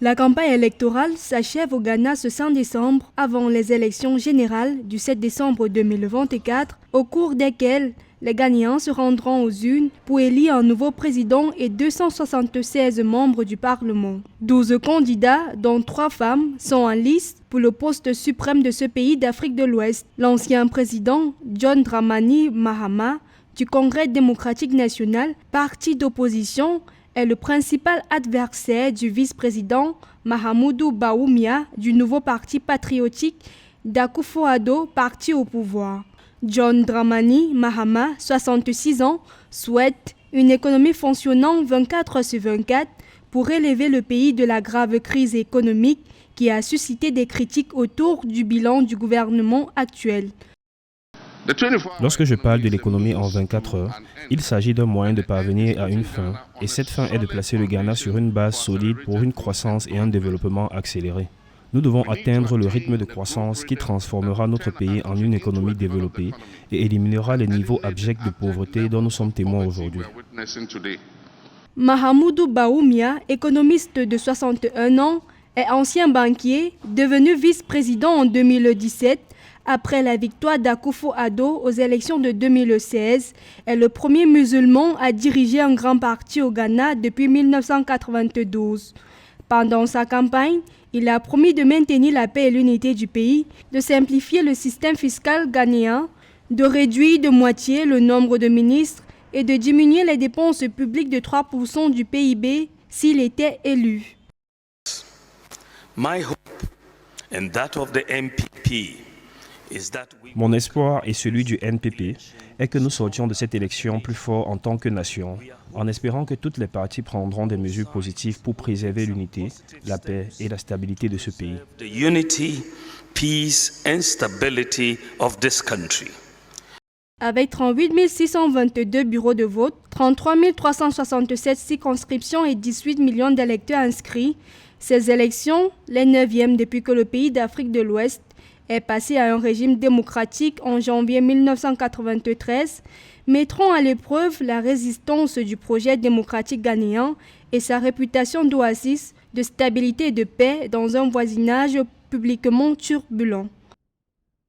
La campagne électorale s'achève au Ghana ce 5 décembre avant les élections générales du 7 décembre 2024, au cours desquelles les Ghanéens se rendront aux urnes pour élire un nouveau président et 276 membres du Parlement. 12 candidats, dont 3 femmes, sont en lice pour le poste suprême de ce pays d'Afrique de l'Ouest. L'ancien président John Dramani Mahama du Congrès démocratique national, parti d'opposition, est le principal adversaire du vice-président Mahamudu Bawumia du nouveau parti patriotique d'Akufo-Addo, parti au pouvoir. John Dramani Mahama, 66 ans, souhaite une économie fonctionnant 24/24 pour relever le pays de la grave crise économique qui a suscité des critiques autour du bilan du gouvernement actuel. Lorsque je parle de l'économie en 24 heures, il s'agit d'un moyen de parvenir à une fin, et cette fin est de placer le Ghana sur une base solide pour une croissance et un développement accéléré. Nous devons atteindre le rythme de croissance qui transformera notre pays en une économie développée et éliminera les niveaux abjects de pauvreté dont nous sommes témoins aujourd'hui. Mahamudu Bawumia, économiste de 61 ans, est ancien banquier, devenu vice-président en 2017, après la victoire d'Akufo-Addo aux élections de 2016, est le premier musulman à diriger un grand parti au Ghana depuis 1992. Pendant sa campagne, il a promis de maintenir la paix et l'unité du pays, de simplifier le système fiscal ghanéen, de réduire de moitié le nombre de ministres et de diminuer les dépenses publiques de 3% du PIB s'il était élu. Mon espoir et celui du NPP est que nous sortions de cette élection plus forts en tant que nation, en espérant que toutes les parties prendront des mesures positives pour préserver l'unité, la paix et la stabilité de ce pays. Avec 38 622 bureaux de vote, 33 367 circonscriptions et 18 millions d'électeurs inscrits, ces élections, les 9e depuis que le pays d'Afrique de l'Ouest est passé à un régime démocratique en janvier 1993, mettront à l'épreuve la résistance du projet démocratique ghanéen et sa réputation d'oasis de stabilité et de paix dans un voisinage publiquement turbulent.